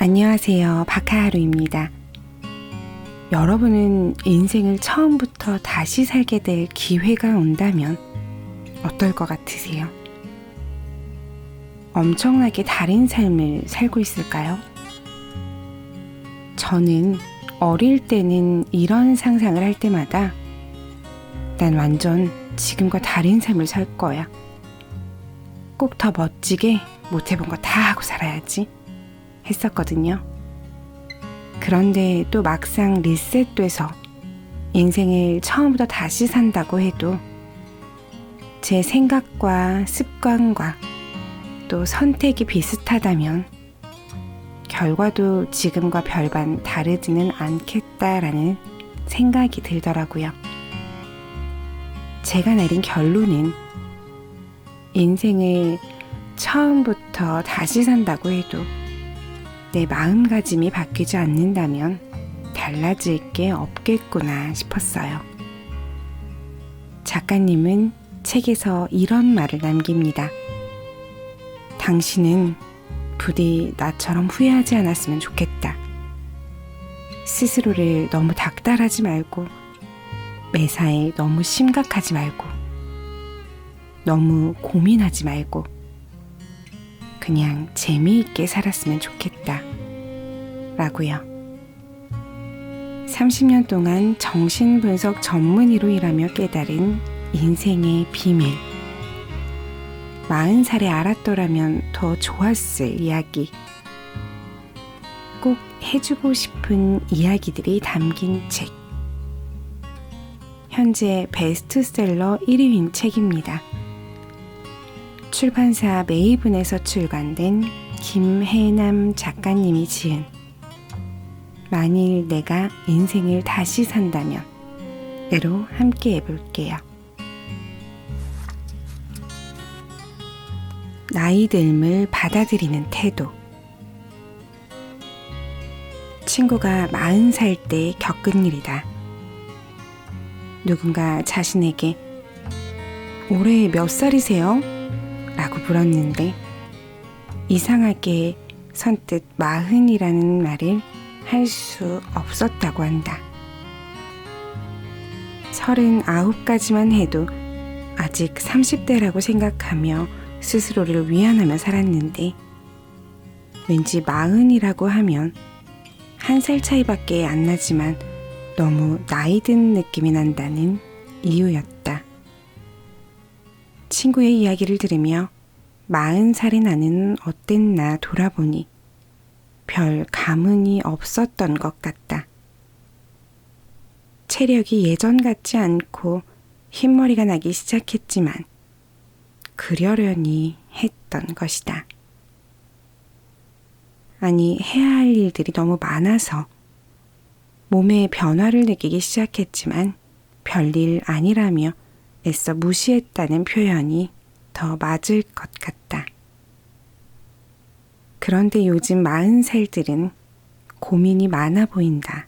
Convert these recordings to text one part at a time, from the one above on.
안녕하세요. 박하하루입니다. 여러분은 인생을 처음부터 다시 살게 될 기회가 온다면 어떨 것 같으세요? 엄청나게 다른 삶을 살고 있을까요? 저는 어릴 때는 이런 상상을 할 때마다 난 완전 지금과 다른 삶을 살 거야. 꼭 더 멋지게 못 해본 거 다 하고 살아야지 했었거든요. 그런데 또 막상 리셋돼서 인생을 처음부터 다시 산다고 해도 제 생각과 습관과 또 선택이 비슷하다면 결과도 지금과 별반 다르지는 않겠다라는 생각이 들더라고요. 제가 내린 결론은 인생을 처음부터 다시 산다고 해도 내 마음가짐이 바뀌지 않는다면 달라질 게 없겠구나 싶었어요. 작가님은 책에서 이런 말을 남깁니다. 당신은 부디 나처럼 후회하지 않았으면 좋겠다. 스스로를 너무 닥달하지 말고 매사에 너무 심각하지 말고 너무 고민하지 말고 그냥 재미있게 살았으면 좋겠다 라고요. 30년 동안 정신분석 전문의로 일하며 깨달은 인생의 비밀. 40살에 알았더라면 더 좋았을 이야기. 꼭 해주고 싶은 이야기들이 담긴 책. 현재 베스트셀러 1위인 책입니다. 출판사 메이븐에서 출간된 김혜남 작가님이 지은 만일 내가 인생을 다시 산다면 으로 함께 해볼게요. 나이 듦을 받아들이는 태도. 친구가 40살 때 겪은 일이다. 누군가 자신에게 올해 몇 살이세요? 라고 물었는데 이상하게 선뜻 40이라는 말을 할 수 없었다고 한다. 39까지만 해도 아직 30대라고 생각하며 스스로를 위안하며 살았는데 왠지 40이라고 하면 1살 차이밖에 안 나지만 너무 나이 든 느낌이 난다는 이유였다. 친구의 이야기를 들으며 40살의 나는 어땠나 돌아보니 별 감흥이 없었던 것 같다. 체력이 예전 같지 않고 흰머리가 나기 시작했지만 그러려니 했던 것이다. 아니, 해야 할 일들이 너무 많아서 몸의 변화를 느끼기 시작했지만 별일 아니라며 애써 무시했다는 표현이 더 맞을 것 같다. 그런데 요즘 40살들은 고민이 많아 보인다.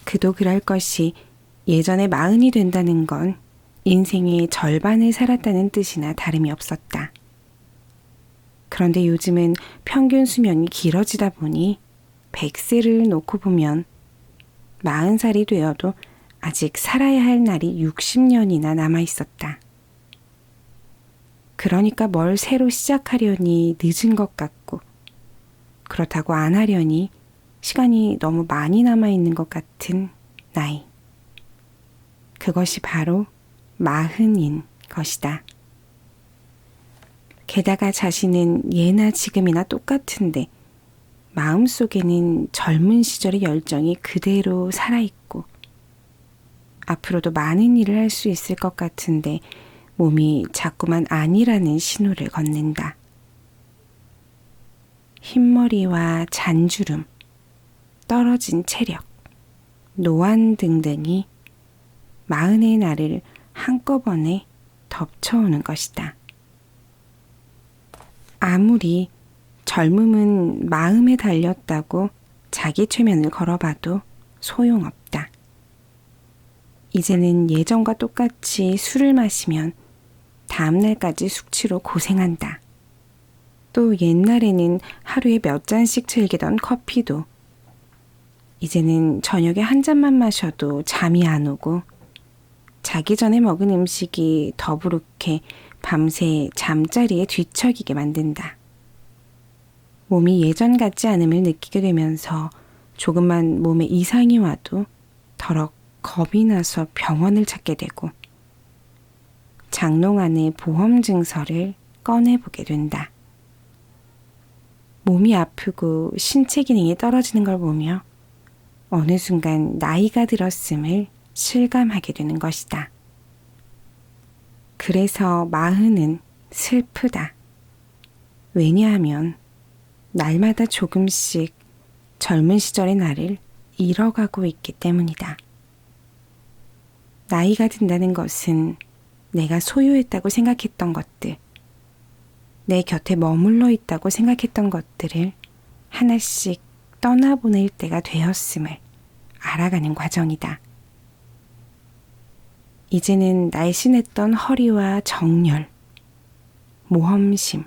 그도 그럴 것이 예전에 40이 된다는 건 인생의 절반을 살았다는 뜻이나 다름이 없었다. 그런데 요즘은 평균 수명이 길어지다 보니 100세를 놓고 보면 40살이 되어도 아직 살아야 할 날이 60년이나 남아 있었다. 그러니까 뭘 새로 시작하려니 늦은 것 같고 그렇다고 안 하려니 시간이 너무 많이 남아 있는 것 같은 나이. 그것이 바로 40인 것이다. 게다가 자신은 예나 지금이나 똑같은데 마음속에는 젊은 시절의 열정이 그대로 살아있고 앞으로도 많은 일을 할 수 있을 것 같은데 몸이 자꾸만 아니라는 신호를 건넨다. 흰머리와 잔주름, 떨어진 체력, 노안 등등이 40의 나를 한꺼번에 덮쳐오는 것이다. 아무리 젊음은 마음에 달렸다고 자기 최면을 걸어봐도 소용없다. 이제는 예전과 똑같이 술을 마시면 다음날까지 숙취로 고생한다. 또 옛날에는 하루에 몇 잔씩 즐기던 커피도 이제는 저녁에 한 잔만 마셔도 잠이 안 오고 자기 전에 먹은 음식이 더부룩해 밤새 잠자리에 뒤척이게 만든다. 몸이 예전 같지 않음을 느끼게 되면서 조금만 몸에 이상이 와도 더럭 겁이 나서 병원을 찾게 되고 장롱 안의 보험 증서를 꺼내보게 된다. 몸이 아프고 신체 기능이 떨어지는 걸 보며 어느 순간 나이가 들었음을 실감하게 되는 것이다. 그래서 마흔은 슬프다. 왜냐하면 날마다 조금씩 젊은 시절의 나를 잃어가고 있기 때문이다. 나이가 든다는 것은 내가 소유했다고 생각했던 것들, 내 곁에 머물러 있다고 생각했던 것들을 하나씩 떠나보낼 때가 되었음을 알아가는 과정이다. 이제는 날씬했던 허리와 정열, 모험심,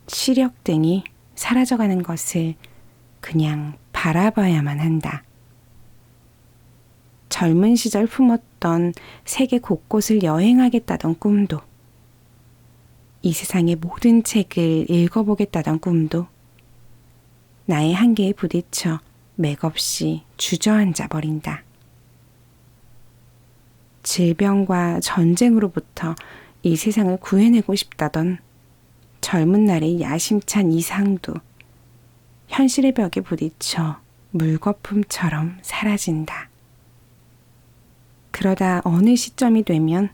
시력 등이 사라져가는 것을 그냥 바라봐야만 한다. 젊은 시절 품었던 세계 곳곳을 여행하겠다던 꿈도, 이 세상의 모든 책을 읽어보겠다던 꿈도 나의 한계에 부딪혀 맥없이 주저앉아 버린다. 질병과 전쟁으로부터 이 세상을 구해내고 싶다던 젊은 날의 야심찬 이상도 현실의 벽에 부딪혀 물거품처럼 사라진다. 그러다 어느 시점이 되면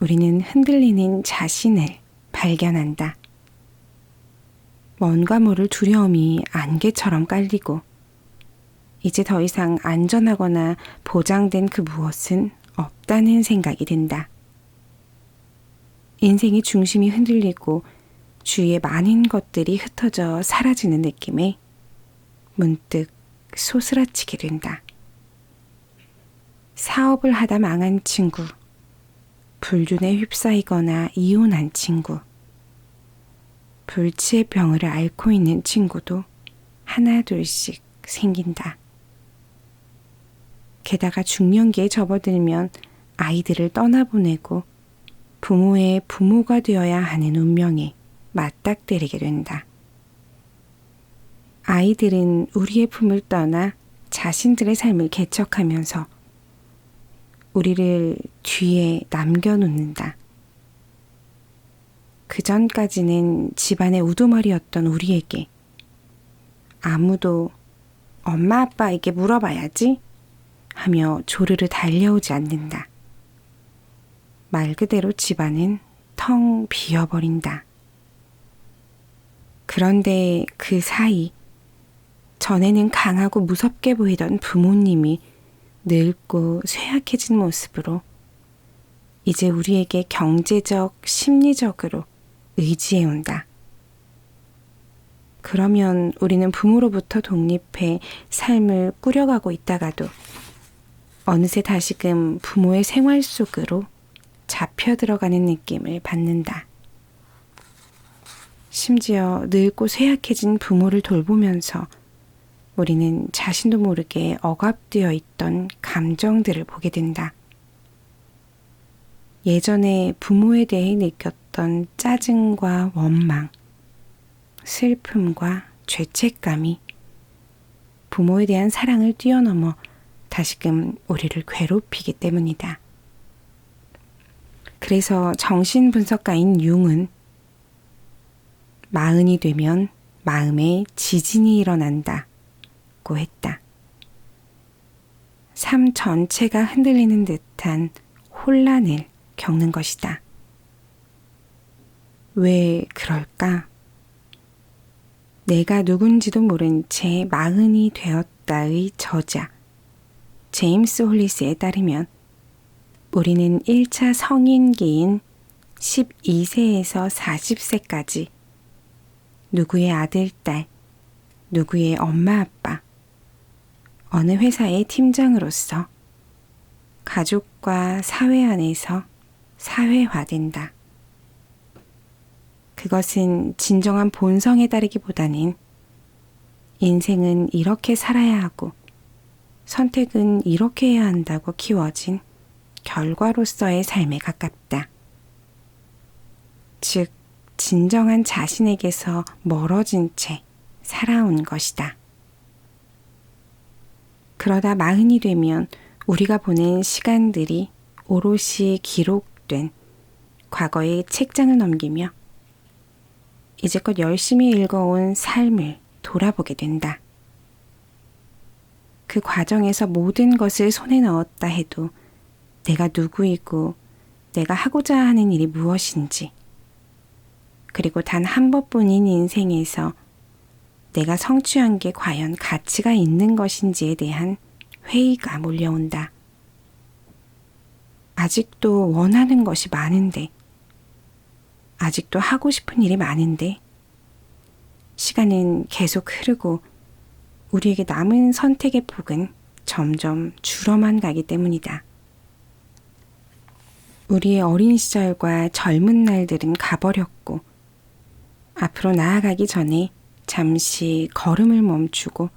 우리는 흔들리는 자신을 발견한다. 뭔가 모를 두려움이 안개처럼 깔리고 이제 더 이상 안전하거나 보장된 그 무엇은 없다는 생각이 든다. 인생의 중심이 흔들리고 주위의 많은 것들이 흩어져 사라지는 느낌에 문득 소스라치게 된다. 사업을 하다 망한 친구, 불륜에 휩싸이거나 이혼한 친구, 불치의 병을 앓고 있는 친구도 하나 둘씩 생긴다. 게다가 중년기에 접어들면 아이들을 떠나보내고 부모의 부모가 되어야 하는 운명에 맞닥뜨리게 된다. 아이들은 우리의 품을 떠나 자신들의 삶을 개척하면서 우리를 뒤에 남겨놓는다. 그 전까지는 집안의 우두머리였던 우리에게 아무도 엄마 아빠에게 물어봐야지 하며 조르르 달려오지 않는다. 말 그대로 집안은 텅 비어버린다. 그런데 그 사이 전에는 강하고 무섭게 보이던 부모님이 늙고 쇠약해진 모습으로 이제 우리에게 경제적, 심리적으로 의지해온다. 그러면 우리는 부모로부터 독립해 삶을 꾸려가고 있다가도 어느새 다시금 부모의 생활 속으로 잡혀 들어가는 느낌을 받는다. 심지어 늙고 쇠약해진 부모를 돌보면서 우리는 자신도 모르게 억압되어 있던 감정들을 보게 된다. 예전에 부모에 대해 느꼈던 짜증과 원망, 슬픔과 죄책감이 부모에 대한 사랑을 뛰어넘어 다시금 우리를 괴롭히기 때문이다. 그래서 정신분석가인 융은 마흔이 되면 마음에 지진이 일어난다고 했다. 삶 전체가 흔들리는 듯한 혼란을 겪는 것이다. 왜 그럴까? 내가 누군지도 모른 채 마흔이 되었다의 저자 제임스 홀리스에 따르면 우리는 1차 성인기인 12세에서 40세까지 누구의 아들, 딸, 누구의 엄마, 아빠, 어느 회사의 팀장으로서 가족과 사회 안에서 사회화된다. 그것은 진정한 본성에 따르기보다는 인생은 이렇게 살아야 하고 선택은 이렇게 해야 한다고 키워진 결과로서의 삶에 가깝다. 즉, 진정한 자신에게서 멀어진 채 살아온 것이다. 그러다 마흔이 되면 우리가 보낸 시간들이 오롯이 기록된 과거의 책장을 넘기며 이제껏 열심히 읽어온 삶을 돌아보게 된다. 그 과정에서 모든 것을 손에 넣었다 해도 내가 누구이고 내가 하고자 하는 일이 무엇인지, 그리고 단 한 번뿐인 인생에서 내가 성취한 게 과연 가치가 있는 것인지에 대한 회의가 몰려온다. 아직도 원하는 것이 많은데, 아직도 하고 싶은 일이 많은데, 시간은 계속 흐르고 우리에게 남은 선택의 폭은 점점 줄어만 가기 때문이다. 우리의 어린 시절과 젊은 날들은 가버렸고, 앞으로 나아가기 전에 잠시 걸음을 멈추고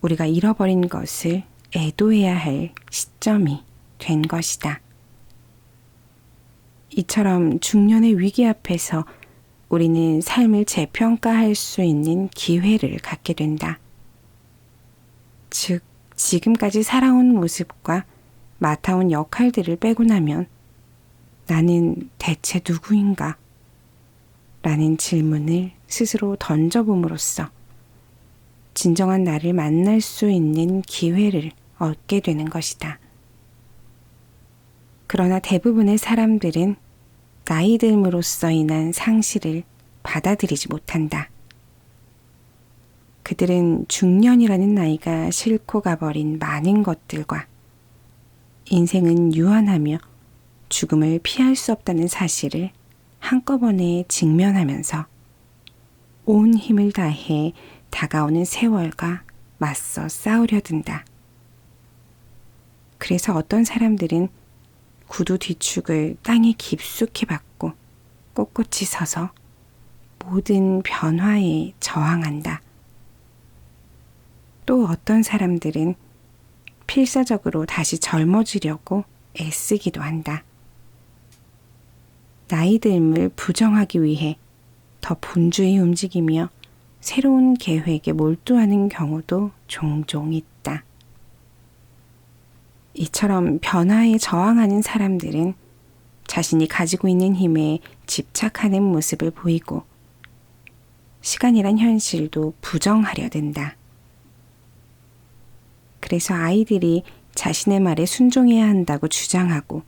우리가 잃어버린 것을 애도해야 할 시점이 된 것이다. 이처럼 중년의 위기 앞에서 우리는 삶을 재평가할 수 있는 기회를 갖게 된다. 즉, 지금까지 살아온 모습과 맡아온 역할들을 빼고 나면 나는 대체 누구인가? 라는 질문을 스스로 던져봄으로써 진정한 나를 만날 수 있는 기회를 얻게 되는 것이다. 그러나 대부분의 사람들은 나이 듦으로써 인한 상실을 받아들이지 못한다. 그들은 중년이라는 나이가 싫고 가버린 많은 것들과 인생은 유한하며 죽음을 피할 수 없다는 사실을 한꺼번에 직면하면서 온 힘을 다해 다가오는 세월과 맞서 싸우려 든다. 그래서 어떤 사람들은 구두 뒤축을 땅에 깊숙이 박고 꼿꼿이 서서 모든 변화에 저항한다. 또 어떤 사람들은 필사적으로 다시 젊어지려고 애쓰기도 한다. 나이 듦을 부정하기 위해 더 분주히 움직이며 새로운 계획에 몰두하는 경우도 종종 있다. 이처럼 변화에 저항하는 사람들은 자신이 가지고 있는 힘에 집착하는 모습을 보이고 시간이란 현실도 부정하려 든다. 그래서 아이들이 자신의 말에 순종해야 한다고 주장하고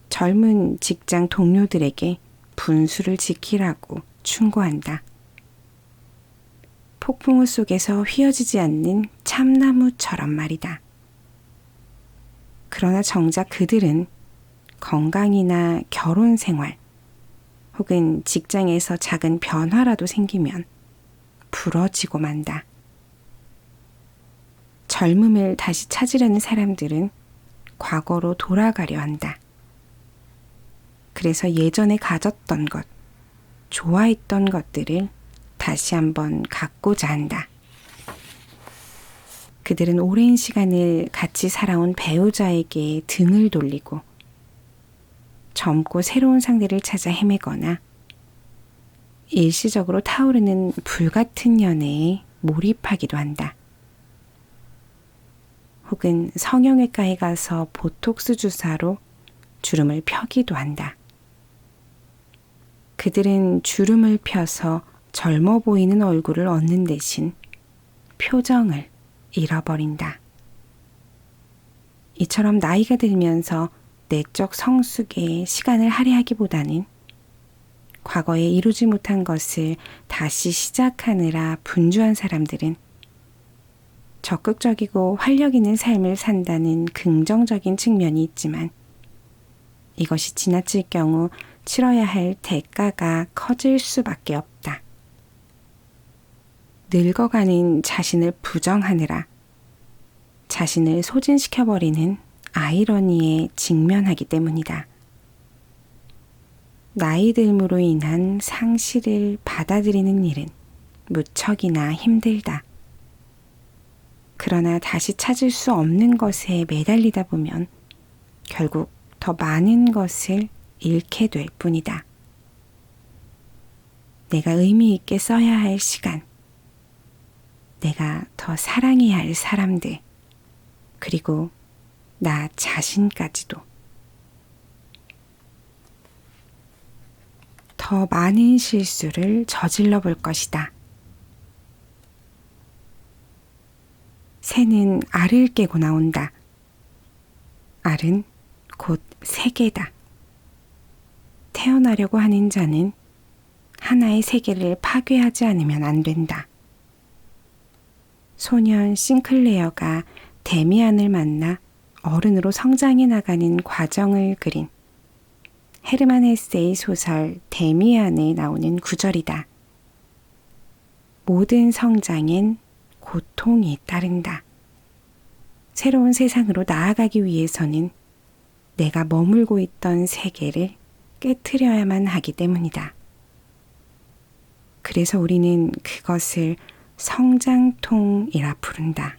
젊은 직장 동료들에게 분수를 지키라고 충고한다. 폭풍우 속에서 휘어지지 않는 참나무처럼 말이다. 그러나 정작 그들은 건강이나 결혼 생활 혹은 직장에서 작은 변화라도 생기면 부러지고 만다. 젊음을 다시 찾으려는 사람들은 과거로 돌아가려 한다. 그래서 예전에 가졌던 것, 좋아했던 것들을 다시 한번 갖고자 한다. 그들은 오랜 시간을 같이 살아온 배우자에게 등을 돌리고 젊고 새로운 상대를 찾아 헤매거나 일시적으로 타오르는 불같은 연애에 몰입하기도 한다. 혹은 성형외과에 가서 보톡스 주사로 주름을 펴기도 한다. 그들은 주름을 펴서 젊어 보이는 얼굴을 얻는 대신 표정을 잃어버린다. 이처럼 나이가 들면서 내적 성숙에 시간을 할애하기보다는 과거에 이루지 못한 것을 다시 시작하느라 분주한 사람들은 적극적이고 활력 있는 삶을 산다는 긍정적인 측면이 있지만 이것이 지나칠 경우 치러야 할 대가가 커질 수밖에 없다. 늙어가는 자신을 부정하느라 자신을 소진시켜버리는 아이러니에 직면하기 때문이다. 나이 들므로 인한 상실을 받아들이는 일은 무척이나 힘들다. 그러나 다시 찾을 수 없는 것에 매달리다 보면 결국 더 많은 것을 잃게 될 뿐이다. 내가 의미 있게 써야 할 시간, 내가 더 사랑해야 할 사람들, 그리고 나 자신까지도. 더 많은 실수를 저질러 볼 것이다. 새는 알을 깨고 나온다. 알은 곧 세계다. 태어나려고 하는 자는 하나의 세계를 파괴하지 않으면 안 된다. 소년 싱클레어가 데미안을 만나 어른으로 성장해 나가는 과정을 그린 헤르만 헤세의 소설 데미안에 나오는 구절이다. 모든 성장엔 고통이 따른다. 새로운 세상으로 나아가기 위해서는 내가 머물고 있던 세계를 깨트려야만 하기 때문이다. 그래서 우리는 그것을 성장통이라 부른다.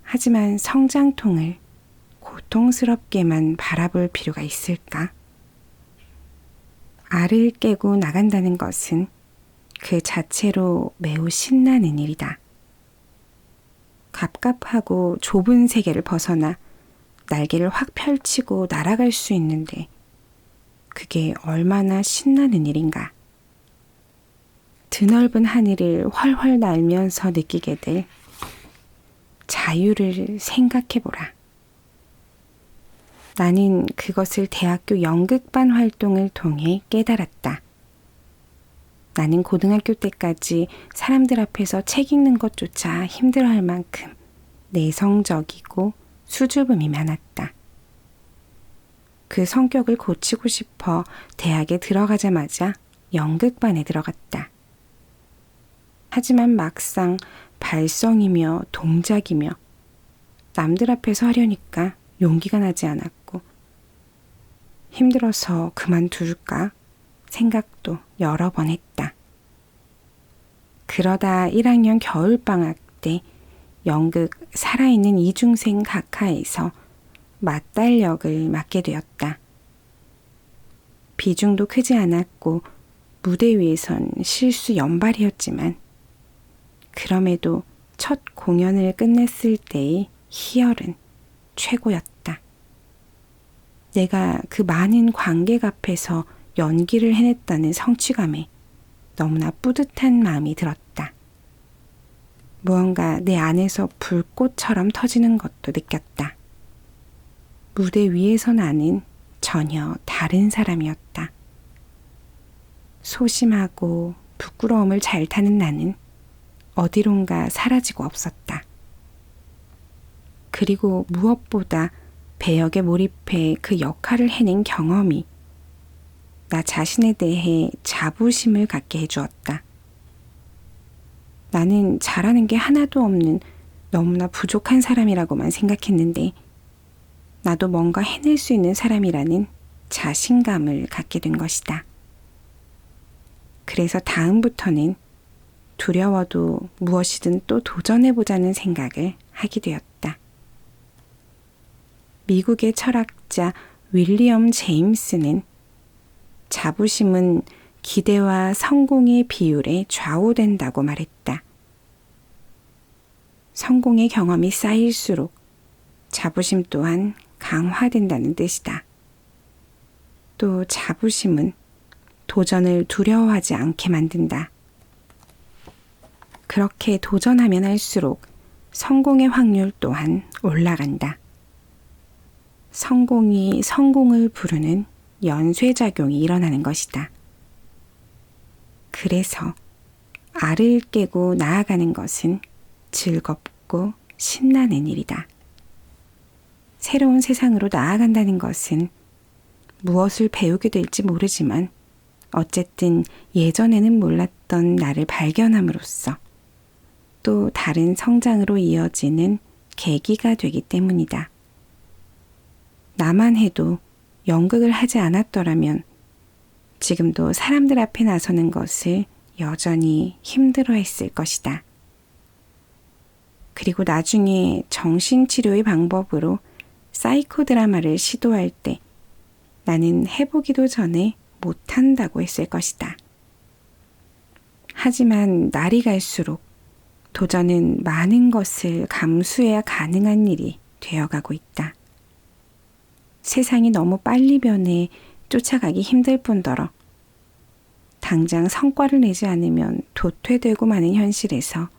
하지만 성장통을 고통스럽게만 바라볼 필요가 있을까? 알을 깨고 나간다는 것은 그 자체로 매우 신나는 일이다. 갑갑하고 좁은 세계를 벗어나 날개를 확 펼치고 날아갈 수 있는데 그게 얼마나 신나는 일인가. 드넓은 하늘을 훨훨 날면서 느끼게 될 자유를 생각해보라. 나는 그것을 대학교 연극반 활동을 통해 깨달았다. 나는 고등학교 때까지 사람들 앞에서 책 읽는 것조차 힘들어할 만큼 내성적이고 수줍음이 많았다. 그 성격을 고치고 싶어 대학에 들어가자마자 연극반에 들어갔다. 하지만 막상 발성이며 동작이며 남들 앞에서 하려니까 용기가 나지 않았고 힘들어서 그만둘까 생각도 여러 번 했다. 그러다 1학년 겨울방학 때 연극 살아있는 이중생 각하에서 맏딸 역을 맡게 되었다. 비중도 크지 않았고 무대 위에선 실수 연발이었지만 그럼에도 첫 공연을 끝냈을 때의 희열은 최고였다. 내가 그 많은 관객 앞에서 연기를 해냈다는 성취감에 너무나 뿌듯한 마음이 들었다. 무언가 내 안에서 불꽃처럼 터지는 것도 느꼈다. 무대 위에서 나는 전혀 다른 사람이었다. 소심하고 부끄러움을 잘 타는 나는 어디론가 사라지고 없었다. 그리고 무엇보다 배역에 몰입해 그 역할을 해낸 경험이 나 자신에 대해 자부심을 갖게 해주었다. 나는 잘하는 게 하나도 없는 너무나 부족한 사람이라고만 생각했는데 나도 뭔가 해낼 수 있는 사람이라는 자신감을 갖게 된 것이다. 그래서 다음부터는 두려워도 무엇이든 또 도전해보자는 생각을 하게 되었다. 미국의 철학자 윌리엄 제임스는 자부심은 기대와 성공의 비율에 좌우된다고 말했다. 성공의 경험이 쌓일수록 자부심 또한 강화된다는 뜻이다. 또 자부심은 도전을 두려워하지 않게 만든다. 그렇게 도전하면 할수록 성공의 확률 또한 올라간다. 성공이 성공을 부르는 연쇄작용이 일어나는 것이다. 그래서 알을 깨고 나아가는 것은 즐겁고 신나는 일이다. 새로운 세상으로 나아간다는 것은 무엇을 배우게 될지 모르지만 어쨌든 예전에는 몰랐던 나를 발견함으로써 또 다른 성장으로 이어지는 계기가 되기 때문이다. 나만 해도 연극을 하지 않았더라면 지금도 사람들 앞에 나서는 것을 여전히 힘들어 했을 것이다. 그리고 나중에 정신치료의 방법으로 사이코 드라마를 시도할 때 나는 해보기도 전에 못한다고 했을 것이다. 하지만 날이 갈수록 도전은 많은 것을 감수해야 가능한 일이 되어가고 있다. 세상이 너무 빨리 변해 쫓아가기 힘들 뿐더러 당장 성과를 내지 않으면 도태되고 마는 현실에서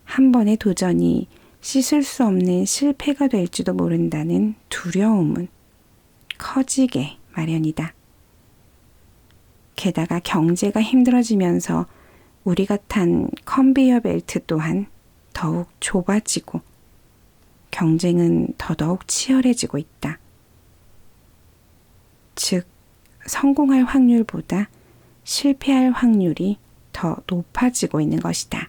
한 번의 도전이 씻을 수 없는 실패가 될지도 모른다는 두려움은 커지게 마련이다. 게다가 경제가 힘들어지면서 우리가 탄 컨베이어 벨트 또한 더욱 좁아지고 경쟁은 더더욱 치열해지고 있다. 즉, 성공할 확률보다 실패할 확률이 더 높아지고 있는 것이다.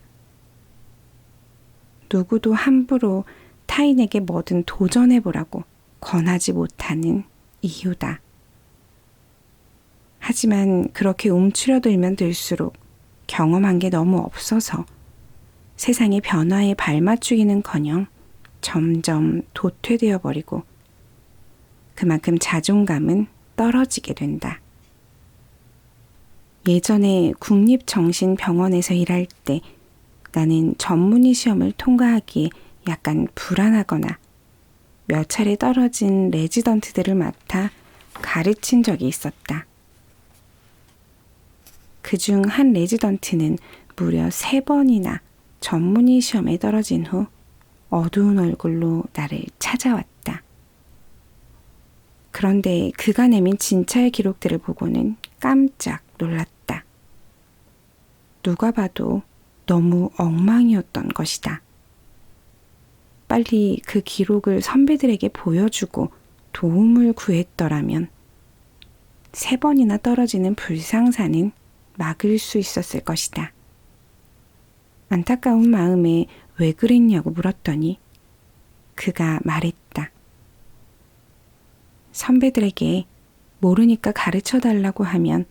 누구도 함부로 타인에게 뭐든 도전해보라고 권하지 못하는 이유다. 하지만 그렇게 움츠려들면 들수록 경험한 게 너무 없어서 세상의 변화에 발맞추기는커녕 점점 도태되어 버리고 그만큼 자존감은 떨어지게 된다. 예전에 국립정신병원에서 일할 때 나는 전문의 시험을 통과하기에 약간 불안하거나 몇 차례 떨어진 레지던트들을 맡아 가르친 적이 있었다. 그중 한 레지던트는 무려 3번이나 전문의 시험에 떨어진 후 어두운 얼굴로 나를 찾아왔다. 그런데 그가 내민 진찰 기록들을 보고는 깜짝 놀랐다. 누가 봐도 너무 엉망이었던 것이다. 빨리 그 기록을 선배들에게 보여주고 도움을 구했더라면 3번이나 떨어지는 불상사는 막을 수 있었을 것이다. 안타까운 마음에 왜 그랬냐고 물었더니 그가 말했다. 선배들에게 모르니까 가르쳐달라고 하면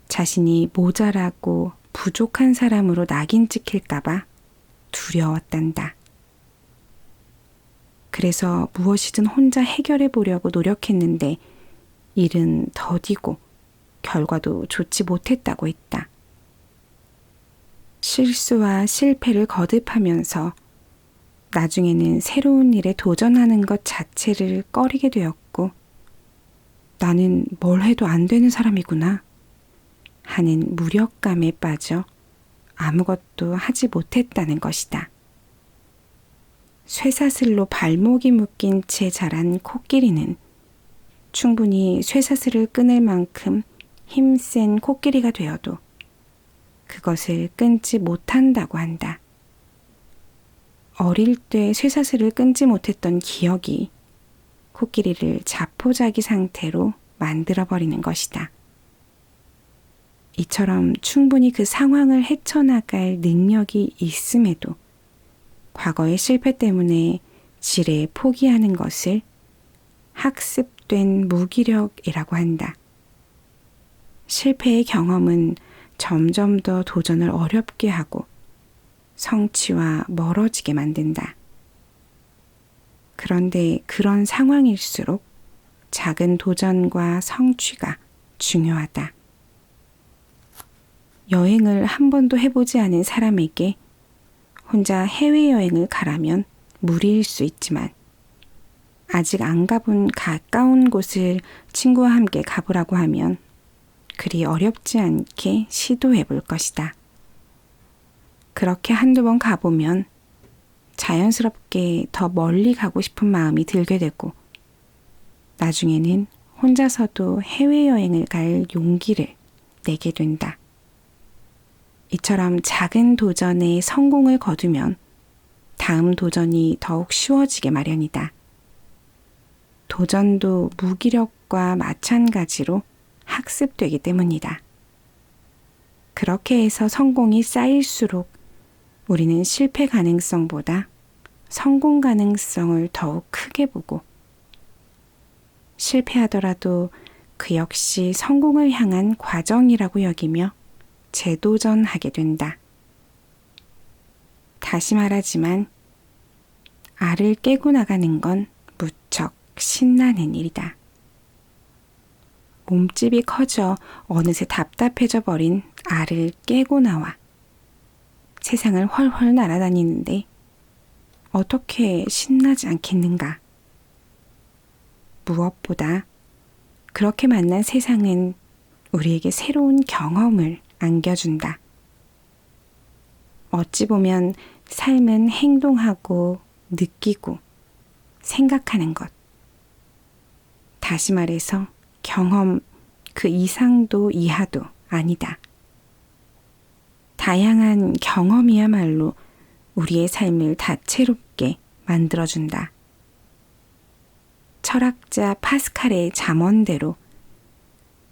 자신이 모자라고 부족한 사람으로 낙인 찍힐까봐 두려웠단다. 그래서 무엇이든 혼자 해결해 보려고 노력했는데 일은 더디고 결과도 좋지 못했다고 했다. 실수와 실패를 거듭하면서 나중에는 새로운 일에 도전하는 것 자체를 꺼리게 되었고 나는 뭘 해도 안 되는 사람이구나 하는 무력감에 빠져 아무것도 하지 못했다는 것이다. 쇠사슬로 발목이 묶인 채 자란 코끼리는 충분히 쇠사슬을 끊을 만큼 힘센 코끼리가 되어도 그것을 끊지 못한다고 한다. 어릴 때 쇠사슬을 끊지 못했던 기억이 코끼리를 자포자기 상태로 만들어버리는 것이다. 이처럼 충분히 그 상황을 헤쳐나갈 능력이 있음에도 과거의 실패 때문에 지레 포기하는 것을 학습된 무기력이라고 한다. 실패의 경험은 점점 더 도전을 어렵게 하고 성취와 멀어지게 만든다. 그런데 그런 상황일수록 작은 도전과 성취가 중요하다. 여행을 한 번도 해보지 않은 사람에게 혼자 해외여행을 가라면 무리일 수 있지만 아직 안 가본 가까운 곳을 친구와 함께 가보라고 하면 그리 어렵지 않게 시도해 볼 것이다. 그렇게 한두 번 가보면 자연스럽게 더 멀리 가고 싶은 마음이 들게 되고 나중에는 혼자서도 해외여행을 갈 용기를 내게 된다. 이처럼 작은 도전에 성공을 거두면 다음 도전이 더욱 쉬워지게 마련이다. 도전도 무기력과 마찬가지로 학습되기 때문이다. 그렇게 해서 성공이 쌓일수록 우리는 실패 가능성보다 성공 가능성을 더욱 크게 보고 실패하더라도 그 역시 성공을 향한 과정이라고 여기며 재도전하게 된다. 다시 말하지만 알을 깨고 나가는 건 무척 신나는 일이다. 몸집이 커져 어느새 답답해져 버린 알을 깨고 나와 세상을 훨훨 날아다니는데 어떻게 신나지 않겠는가? 무엇보다 그렇게 만난 세상은 우리에게 새로운 경험을 안겨준다. 어찌 보면 삶은 행동하고 느끼고 생각하는 것. 다시 말해서 경험 그 이상도 이하도 아니다. 다양한 경험이야말로 우리의 삶을 다채롭게 만들어준다. 철학자 파스칼의 잠언대로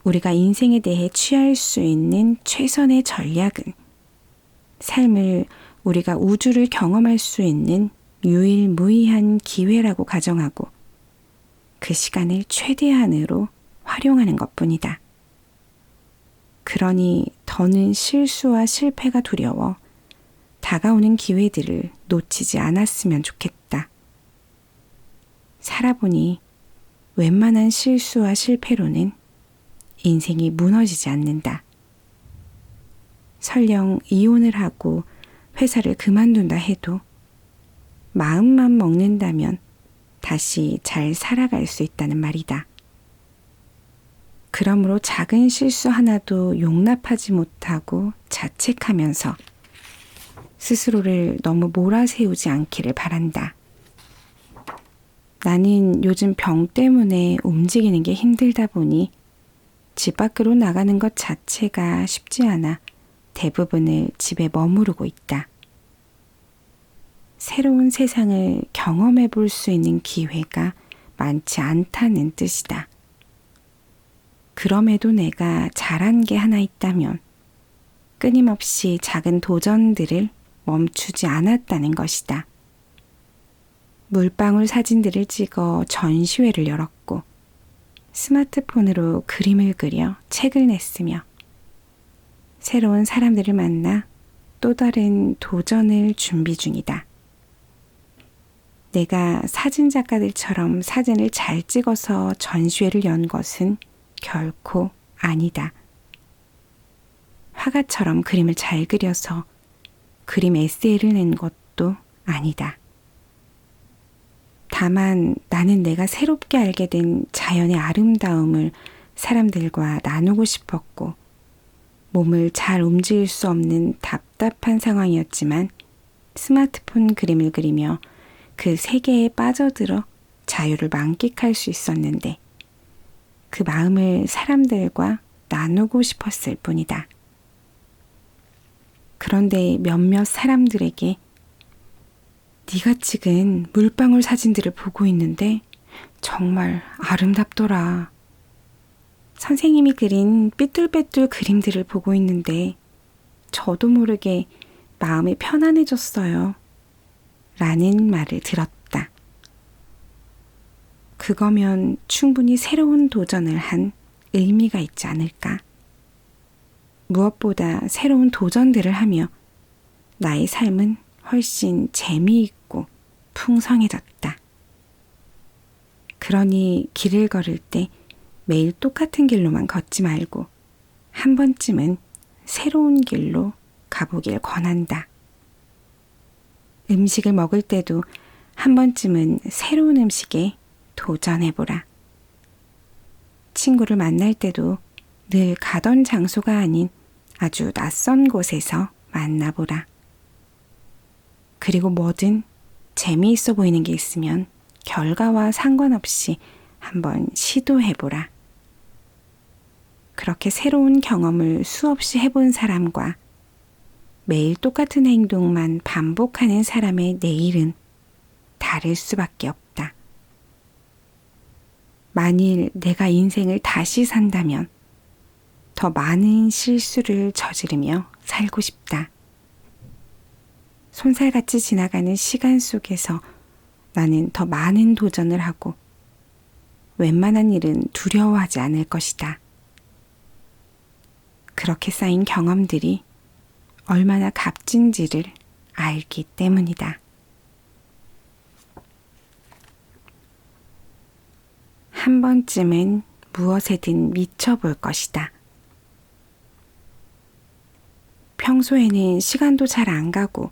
우리가 인생에 대해 취할 수 있는 최선의 전략은 삶을 우리가 우주를 경험할 수 있는 유일무이한 기회라고 가정하고 그 시간을 최대한으로 활용하는 것뿐이다. 그러니 더는 실수와 실패가 두려워 다가오는 기회들을 놓치지 않았으면 좋겠다. 살아보니 웬만한 실수와 실패로는 인생이 무너지지 않는다. 설령 이혼을 하고 회사를 그만둔다 해도 마음만 먹는다면 다시 잘 살아갈 수 있다는 말이다. 그러므로 작은 실수 하나도 용납하지 못하고 자책하면서 스스로를 너무 몰아세우지 않기를 바란다. 나는 요즘 병 때문에 움직이는 게 힘들다 보니 집 밖으로 나가는 것 자체가 쉽지 않아 대부분을 집에 머무르고 있다. 새로운 세상을 경험해 볼 수 있는 기회가 많지 않다는 뜻이다. 그럼에도 내가 잘한 게 하나 있다면 끊임없이 작은 도전들을 멈추지 않았다는 것이다. 물방울 사진들을 찍어 전시회를 열었고 스마트폰으로 그림을 그려 책을 냈으며 새로운 사람들을 만나 또 다른 도전을 준비 중이다. 내가 사진 작가들처럼 사진을 잘 찍어서 전시회를 연 것은 결코 아니다. 화가처럼 그림을 잘 그려서 그림 에세이를 낸 것도 아니다. 다만 나는 내가 새롭게 알게 된 자연의 아름다움을 사람들과 나누고 싶었고 몸을 잘 움직일 수 없는 답답한 상황이었지만 스마트폰 그림을 그리며 그 세계에 빠져들어 자유를 만끽할 수 있었는데 그 마음을 사람들과 나누고 싶었을 뿐이다. 그런데 몇몇 사람들에게 네가 찍은 물방울 사진들을 보고 있는데 정말 아름답더라. 선생님이 그린 삐뚤빼뚤 그림들을 보고 있는데 저도 모르게 마음이 편안해졌어요. 라는 말을 들었다. 그거면 충분히 새로운 도전을 한 의미가 있지 않을까? 무엇보다 새로운 도전들을 하며 나의 삶은 훨씬 재미있고 풍성해졌다. 그러니 길을 걸을 때 매일 똑같은 길로만 걷지 말고 한 번쯤은 새로운 길로 가보길 권한다. 음식을 먹을 때도 한 번쯤은 새로운 음식에 도전해보라. 친구를 만날 때도 늘 가던 장소가 아닌 아주 낯선 곳에서 만나보라. 그리고 뭐든 재미있어 보이는 게 있으면 결과와 상관없이 한번 시도해보라. 그렇게 새로운 경험을 수없이 해본 사람과 매일 똑같은 행동만 반복하는 사람의 내일은 다를 수밖에 없다. 만일 내가 인생을 다시 산다면 더 많은 실수를 저지르며 살고 싶다. 손살같이 지나가는 시간 속에서 나는 더 많은 도전을 하고 웬만한 일은 두려워하지 않을 것이다. 그렇게 쌓인 경험들이 얼마나 값진지를 알기 때문이다. 한 번쯤은 무엇에든 미쳐볼 것이다. 평소에는 시간도 잘 안 가고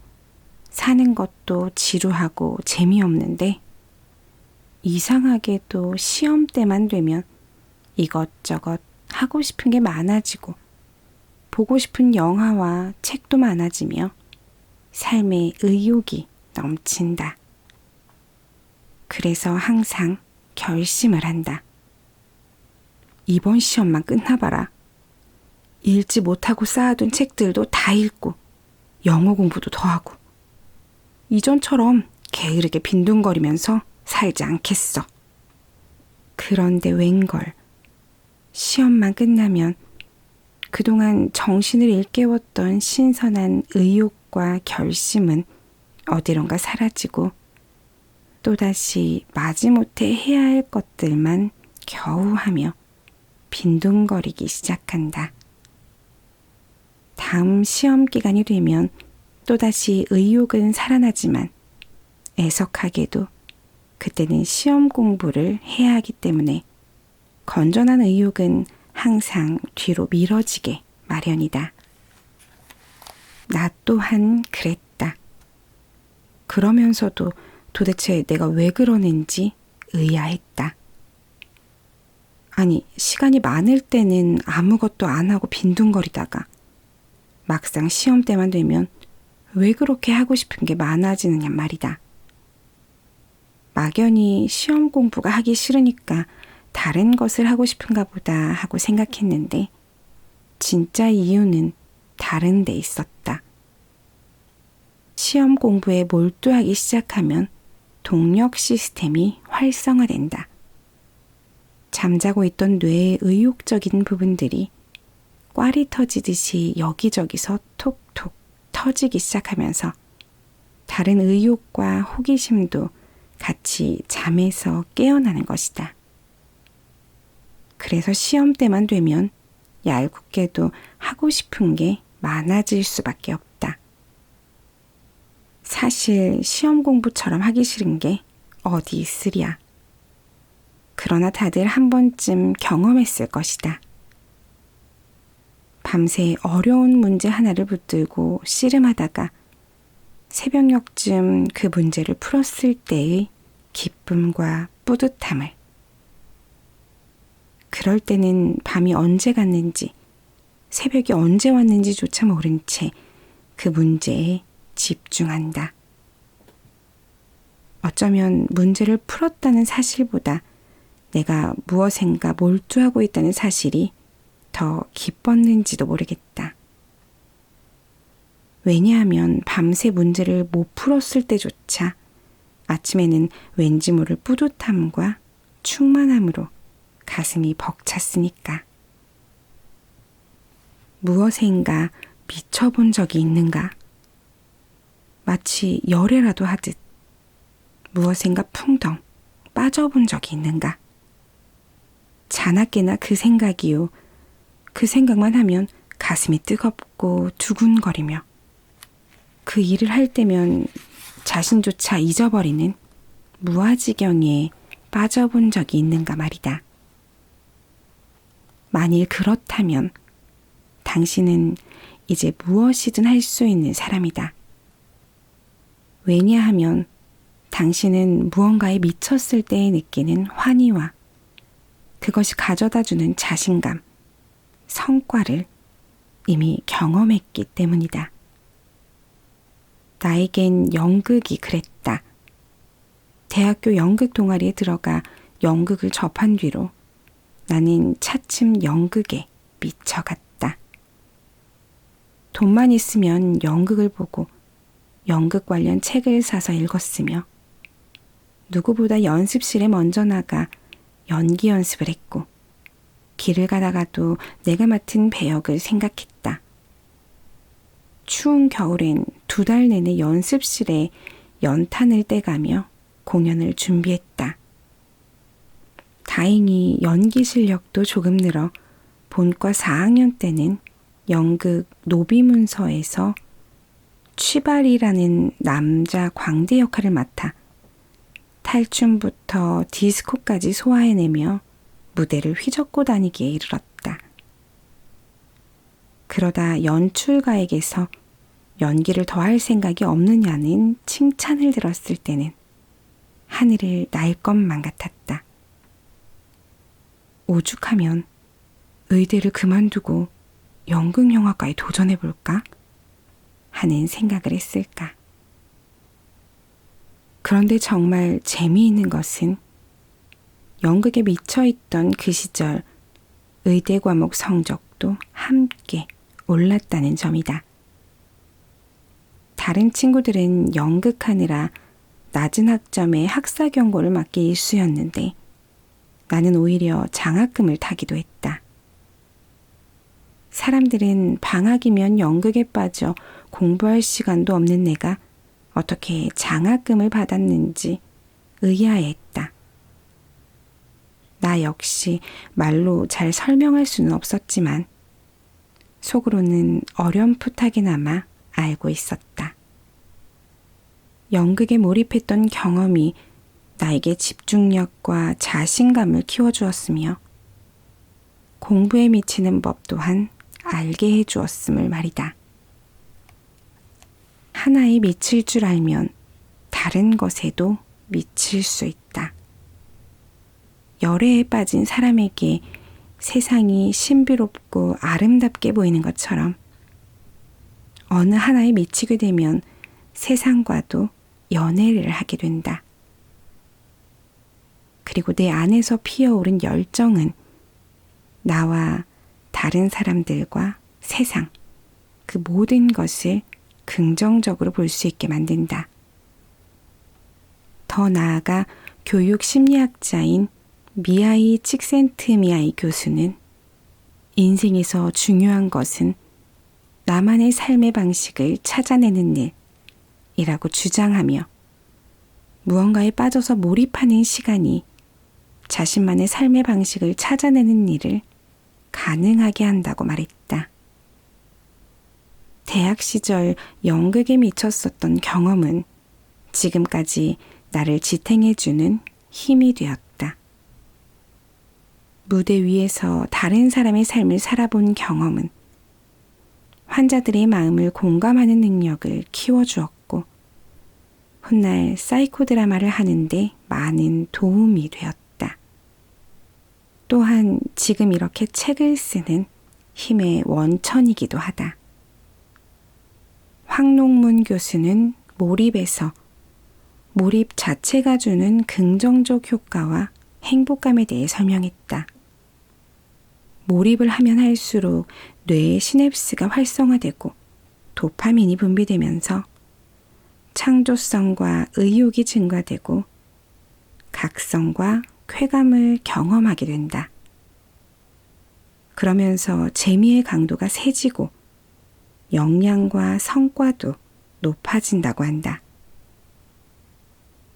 사는 것도 지루하고 재미없는데 이상하게도 시험 때만 되면 이것저것 하고 싶은 게 많아지고 보고 싶은 영화와 책도 많아지며 삶의 의욕이 넘친다. 그래서 항상 결심을 한다. 이번 시험만 끝나봐라. 읽지 못하고 쌓아둔 책들도 다 읽고 영어 공부도 더 하고 이전처럼 게으르게 빈둥거리면서 살지 않겠어. 그런데 웬걸 시험만 끝나면 그동안 정신을 일깨웠던 신선한 의욕과 결심은 어디론가 사라지고 또다시 마지못해 해야 할 것들만 겨우 하며 빈둥거리기 시작한다. 다음 시험 기간이 되면 또다시 의욕은 살아나지만 애석하게도 그때는 시험 공부를 해야 하기 때문에 건전한 의욕은 항상 뒤로 미뤄지게 마련이다. 나 또한 그랬다. 그러면서도 도대체 내가 왜 그러는지 의아했다. 아니, 시간이 많을 때는 아무것도 안 하고 빈둥거리다가 막상 시험 때만 되면 왜 그렇게 하고 싶은 게 많아지느냐 말이다. 막연히 시험 공부가 하기 싫으니까 다른 것을 하고 싶은가 보다 하고 생각했는데 진짜 이유는 다른 데 있었다. 시험 공부에 몰두하기 시작하면 동력 시스템이 활성화된다. 잠자고 있던 뇌의 의욕적인 부분들이 꽈리 터지듯이 여기저기서 톡톡 터지기 시작하면서 다른 의욕과 호기심도 같이 잠에서 깨어나는 것이다. 그래서 시험 때만 되면 얄궂게도 하고 싶은 게 많아질 수밖에 없다. 사실 시험 공부처럼 하기 싫은 게 어디 있으랴. 그러나 다들 한 번쯤 경험했을 것이다. 밤새 어려운 문제 하나를 붙들고 씨름하다가 새벽녘쯤 그 문제를 풀었을 때의 기쁨과 뿌듯함을. 그럴 때는 밤이 언제 갔는지 새벽이 언제 왔는지조차 모른 채 그 문제에 집중한다. 어쩌면 문제를 풀었다는 사실보다 내가 무엇인가 몰두하고 있다는 사실이 더 기뻤는지도 모르겠다. 왜냐하면 밤새 문제를 못 풀었을 때조차 아침에는 왠지 모를 뿌듯함과 충만함으로 가슴이 벅찼으니까. 무엇인가 미쳐본 적이 있는가? 마치 열애라도 하듯 무엇인가 풍덩 빠져본 적이 있는가? 자나깨나 그 생각이요. 그 생각만 하면 가슴이 뜨겁고 두근거리며 그 일을 할 때면 자신조차 잊어버리는 무아지경에 빠져본 적이 있는가 말이다. 만일 그렇다면 당신은 이제 무엇이든 할 수 있는 사람이다. 왜냐하면 당신은 무언가에 미쳤을 때에 느끼는 환희와 그것이 가져다주는 자신감, 성과를 이미 경험했기 때문이다. 나에겐 연극이 그랬다. 대학교 연극 동아리에 들어가 연극을 접한 뒤로 나는 차츰 연극에 미쳐갔다. 돈만 있으면 연극을 보고 연극 관련 책을 사서 읽었으며 누구보다 연습실에 먼저 나가 연기 연습을 했고 길을 가다가도 내가 맡은 배역을 생각했다. 추운 겨울엔 2달 내내 연습실에 연탄을 떼가며 공연을 준비했다. 다행히 연기 실력도 조금 늘어 본과 4학년 때는 연극 노비문서에서 취발이라는 남자 광대 역할을 맡아 탈춤부터 디스코까지 소화해내며 무대를 휘젓고 다니기에 이르렀다. 그러다 연출가에게서 연기를 더할 생각이 없느냐는 칭찬을 들었을 때는 하늘을 날 것만 같았다. 오죽하면 의대를 그만두고 연극영화과에 도전해볼까? 하는 생각을 했을까. 그런데 정말 재미있는 것은 연극에 미쳐있던 그 시절 의대 과목 성적도 함께 올랐다는 점이다. 다른 친구들은 연극하느라 낮은 학점에 학사 경고를 맞게 일수였는데 나는 오히려 장학금을 타기도 했다. 사람들은 방학이면 연극에 빠져 공부할 시간도 없는 내가 어떻게 장학금을 받았는지 의아해했다. 나 역시 말로 잘 설명할 수는 없었지만 속으로는 어렴풋하게나마 알고 있었다. 연극에 몰입했던 경험이 나에게 집중력과 자신감을 키워주었으며 공부에 미치는 법 또한 알게 해주었음을 말이다. 하나에 미칠 줄 알면 다른 것에도 미칠 수 있다. 열애에 빠진 사람에게 세상이 신비롭고 아름답게 보이는 것처럼 어느 하나에 미치게 되면 세상과도 연애를 하게 된다. 그리고 내 안에서 피어오른 열정은 나와 다른 사람들과 세상, 그 모든 것을 긍정적으로 볼 수 있게 만든다. 더 나아가 교육 심리학자인 미하이 칙센트미하이 교수는 인생에서 중요한 것은 나만의 삶의 방식을 찾아내는 일이라고 주장하며 무언가에 빠져서 몰입하는 시간이 자신만의 삶의 방식을 찾아내는 일을 가능하게 한다고 말했다. 대학 시절 연극에 미쳤었던 경험은 지금까지 나를 지탱해주는 힘이 되었다. 무대 위에서 다른 사람의 삶을 살아본 경험은 환자들의 마음을 공감하는 능력을 키워주었고 훗날 사이코 드라마를 하는데 많은 도움이 되었다. 또한 지금 이렇게 책을 쓰는 힘의 원천이기도 하다. 황농문 교수는 몰입에서 몰입 자체가 주는 긍정적 효과와 행복감에 대해 설명했다. 몰입을 하면 할수록 뇌의 시냅스가 활성화되고 도파민이 분비되면서 창조성과 의욕이 증가되고 각성과 쾌감을 경험하게 된다. 그러면서 재미의 강도가 세지고 역량과 성과도 높아진다고 한다.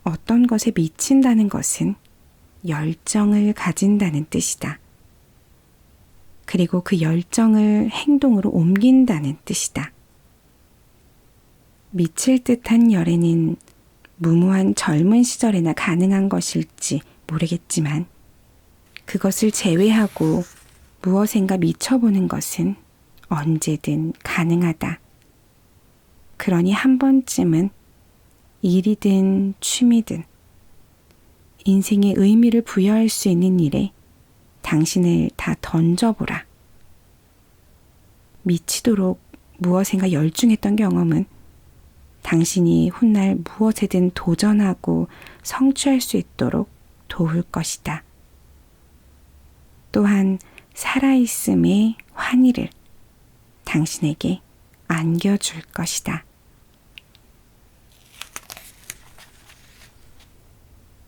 어떤 것에 미친다는 것은 열정을 가진다는 뜻이다. 그리고 그 열정을 행동으로 옮긴다는 뜻이다. 미칠 듯한 열애는 무모한 젊은 시절에나 가능한 것일지 모르겠지만 그것을 제외하고 무엇인가 미쳐보는 것은 언제든 가능하다. 그러니 한 번쯤은 일이든 취미든 인생의 의미를 부여할 수 있는 일에 당신을 다 던져보라. 미치도록 무엇인가 열중했던 경험은 당신이 훗날 무엇에든 도전하고 성취할 수 있도록 도울 것이다. 또한 살아있음의 환희를 당신에게 안겨줄 것이다.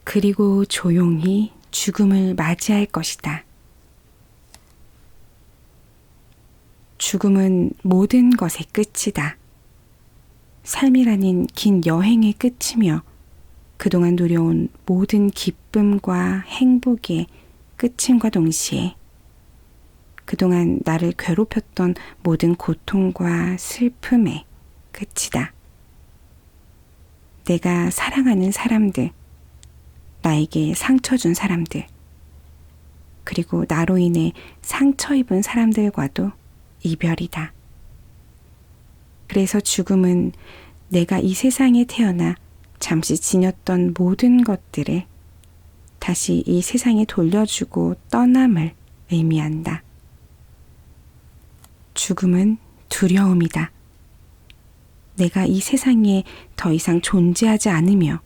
그리고 조용히 죽음을 맞이할 것이다. 죽음은 모든 것의 끝이다. 삶이라는 긴 여행의 끝이며 그동안 누려온 모든 기쁨과 행복의 끝임과 동시에 그동안 나를 괴롭혔던 모든 고통과 슬픔의 끝이다. 내가 사랑하는 사람들, 나에게 상처 준 사람들, 그리고 나로 인해 상처 입은 사람들과도 이별이다. 그래서 죽음은 내가 이 세상에 태어나 잠시 지녔던 모든 것들을 다시 이 세상에 돌려주고 떠남을 의미한다. 죽음은 두려움이다. 내가 이 세상에 더 이상 존재하지 않으며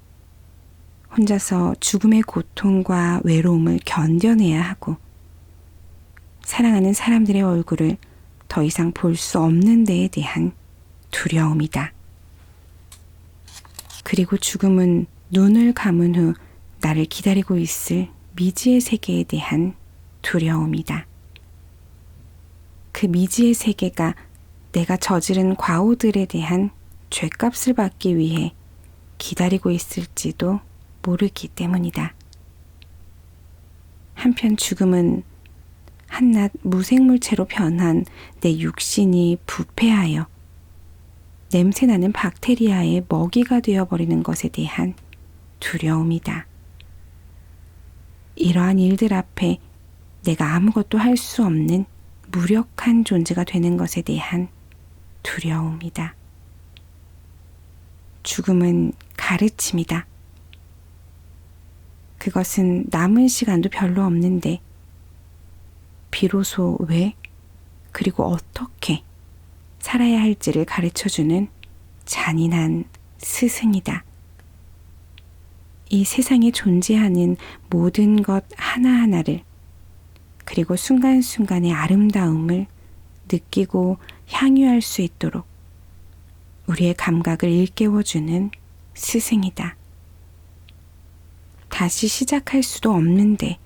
혼자서 죽음의 고통과 외로움을 견뎌내야 하고 사랑하는 사람들의 얼굴을 더 이상 볼 수 없는 데에 대한 두려움이다. 그리고 죽음은 눈을 감은 후 나를 기다리고 있을 미지의 세계에 대한 두려움이다. 그 미지의 세계가 내가 저지른 과오들에 대한 죗값을 받기 위해 기다리고 있을지도 모르기 때문이다. 한편 죽음은 한낱 무생물체로 변한 내 육신이 부패하여 냄새나는 박테리아의 먹이가 되어버리는 것에 대한 두려움이다. 이러한 일들 앞에 내가 아무것도 할 수 없는 무력한 존재가 되는 것에 대한 두려움이다. 죽음은 가르침이다. 그것은 남은 시간도 별로 없는데 비로소 왜 그리고 어떻게 살아야 할지를 가르쳐주는 잔인한 스승이다. 이 세상에 존재하는 모든 것 하나하나를 그리고 순간순간의 아름다움을 느끼고 향유할 수 있도록 우리의 감각을 일깨워주는 스승이다. 다시 시작할 수도 없는데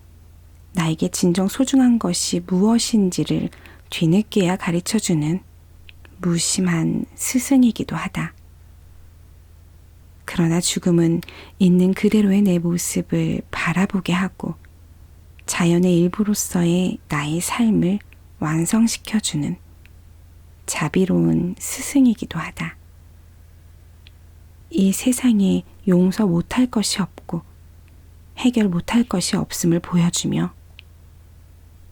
나에게 진정 소중한 것이 무엇인지를 뒤늦게야 가르쳐주는 무심한 스승이기도 하다. 그러나 죽음은 있는 그대로의 내 모습을 바라보게 하고 자연의 일부로서의 나의 삶을 완성시켜주는 자비로운 스승이기도 하다. 이 세상에 용서 못할 것이 없고 해결 못할 것이 없음을 보여주며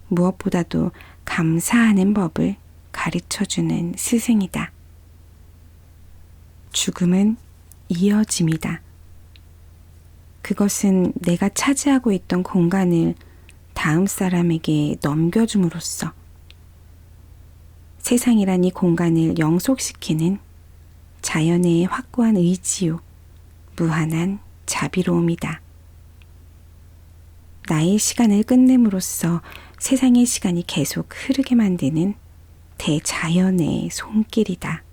무엇보다도 감사하는 법을 가르쳐주는 스승이다. 죽음은 이어짐이다. 그것은 내가 차지하고 있던 공간을 다음 사람에게 넘겨줌으로써 세상이란 이 공간을 영속시키는 자연의 확고한 의지요, 무한한 자비로움이다. 나의 시간을 끝냄으로써 세상의 시간이 계속 흐르게 만드는 대자연의 손길이다.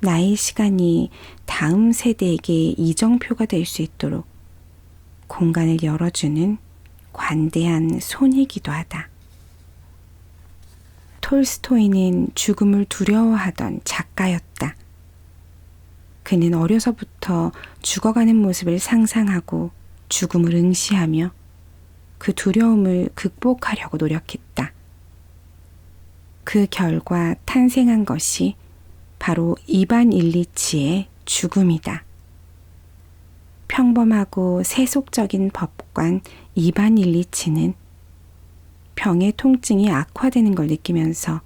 나의 시간이 다음 세대에게 이정표가 될 수 있도록 공간을 열어주는 관대한 손이기도 하다. 톨스토이는 죽음을 두려워하던 작가였다. 그는 어려서부터 죽어가는 모습을 상상하고 죽음을 응시하며 그 두려움을 극복하려고 노력했다. 그 결과 탄생한 것이 바로 이반 일리치의 죽음이다. 평범하고 세속적인 법관 이반 일리치는 병의 통증이 악화되는 걸 느끼면서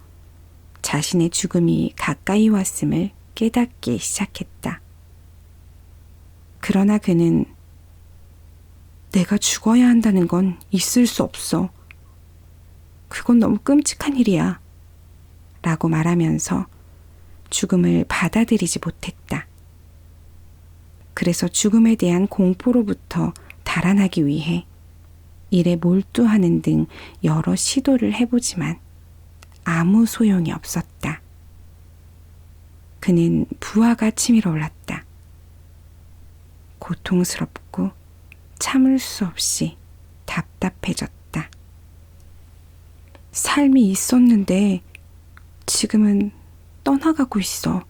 자신의 죽음이 가까이 왔음을 깨닫기 시작했다. 그러나 그는 내가 죽어야 한다는 건 있을 수 없어. 그건 너무 끔찍한 일이야. 라고 말하면서 죽음을 받아들이지 못했다. 그래서 죽음에 대한 공포로부터 달아나기 위해 일에 몰두하는 등 여러 시도를 해보지만 아무 소용이 없었다. 그는 부하가 치밀어 올랐다. 고통스럽고 참을 수 없이 답답해졌다. 삶이 있었는데 지금은 떠나가고 있어.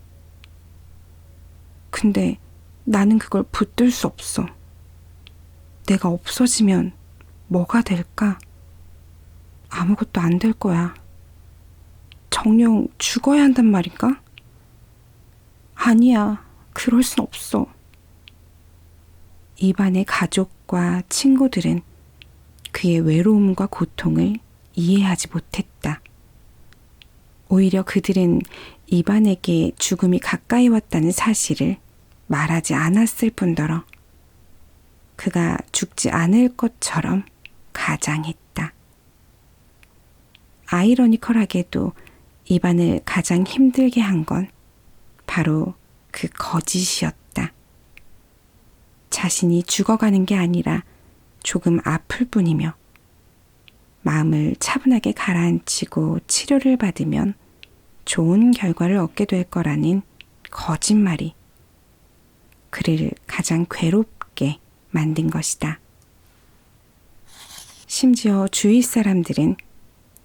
근데 나는 그걸 붙들 수 없어. 내가 없어지면 뭐가 될까? 아무것도 안 될 거야. 정녕 죽어야 한단 말인가? 아니야, 그럴 순 없어. 이반의 가족과 친구들은 그의 외로움과 고통을 이해하지 못했다. 오히려 그들은 이반에게 죽음이 가까이 왔다는 사실을 말하지 않았을 뿐더러 그가 죽지 않을 것처럼 가장했다. 아이러니컬하게도 이반을 가장 힘들게 한 건 바로 그 거짓이었다. 자신이 죽어가는 게 아니라 조금 아플 뿐이며 마음을 차분하게 가라앉히고 치료를 받으면 좋은 결과를 얻게 될 거라는 거짓말이 그를 가장 괴롭게 만든 것이다. 심지어 주위 사람들은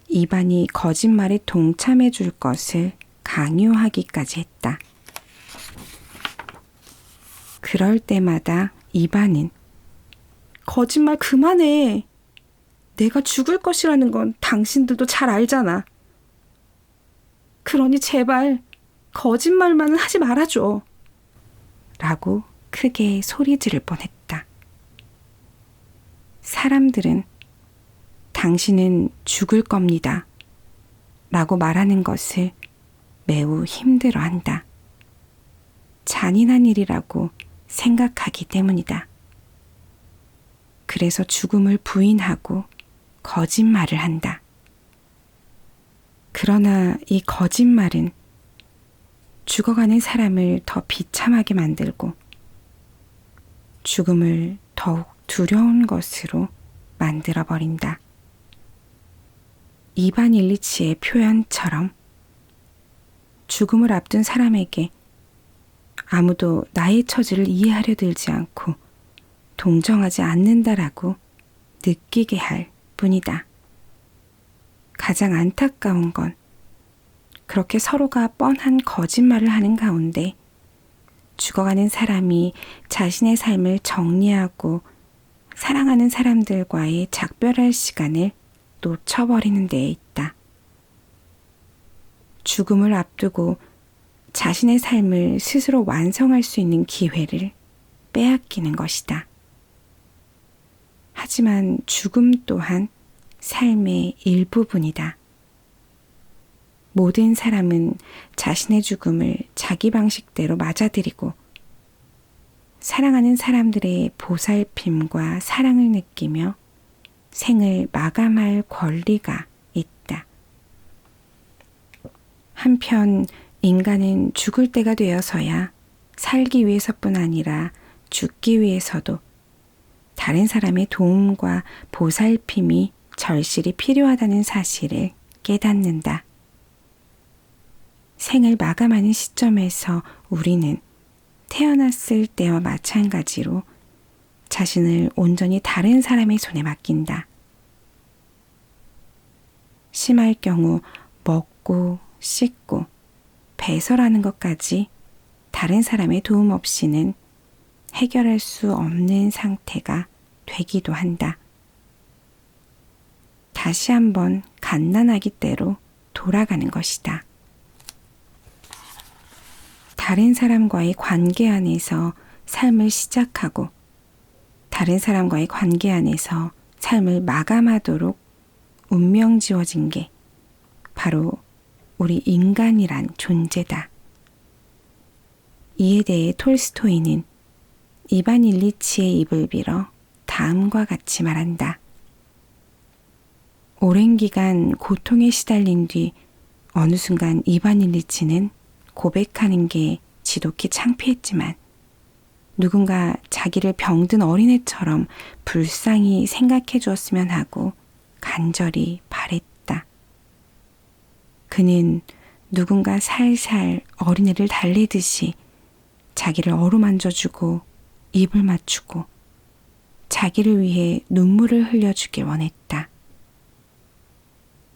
이반이 거짓말에 동참해 줄 것을 강요하기까지 했다. 그럴 때마다 이반은 거짓말 그만해. 내가 죽을 것이라는 건 당신들도 잘 알잖아. 그러니 제발 거짓말만은 하지 말아줘. 라고 크게 소리 지를 뻔했다. 사람들은 당신은 죽을 겁니다. 라고 말하는 것을 매우 힘들어한다. 잔인한 일이라고 생각하기 때문이다. 그래서 죽음을 부인하고 거짓말을 한다. 그러나 이 거짓말은 죽어가는 사람을 더 비참하게 만들고 죽음을 더욱 두려운 것으로 만들어버린다. 이반 일리치의 표현처럼 죽음을 앞둔 사람에게 아무도 나의 처지를 이해하려 들지 않고 동정하지 않는다라고 느끼게 할 뿐이다. 가장 안타까운 건 그렇게 서로가 뻔한 거짓말을 하는 가운데 죽어가는 사람이 자신의 삶을 정리하고 사랑하는 사람들과의 작별할 시간을 놓쳐버리는 데에 있다. 죽음을 앞두고 자신의 삶을 스스로 완성할 수 있는 기회를 빼앗기는 것이다. 하지만 죽음 또한 삶의 일부분이다. 모든 사람은 자신의 죽음을 자기 방식대로 맞아들이고 사랑하는 사람들의 보살핌과 사랑을 느끼며 생을 마감할 권리가 있다. 한편 인간은 죽을 때가 되어서야 살기 위해서뿐 아니라 죽기 위해서도 다른 사람의 도움과 보살핌이 절실히 필요하다는 사실을 깨닫는다. 생을 마감하는 시점에서 우리는 태어났을 때와 마찬가지로 자신을 온전히 다른 사람의 손에 맡긴다. 심할 경우 먹고 씻고 배설하는 것까지 다른 사람의 도움 없이는 해결할 수 없는 상태가 되기도 한다. 다시 한번 갓난아기 때로 돌아가는 것이다. 다른 사람과의 관계 안에서 삶을 시작하고 다른 사람과의 관계 안에서 삶을 마감하도록 운명 지어진 게 바로 우리 인간이란 존재다. 이에 대해 톨스토이는 이반 일리치의 입을 빌어 다음과 같이 말한다. 오랜 기간 고통에 시달린 뒤 어느 순간 이반 일리치는 고백하는 게 지독히 창피했지만 누군가 자기를 병든 어린애처럼 불쌍히 생각해 주었으면 하고 간절히 바랬다. 그는 누군가 살살 어린애를 달래듯이 자기를 어루만져주고 입을 맞추고 자기를 위해 눈물을 흘려주길 원했다.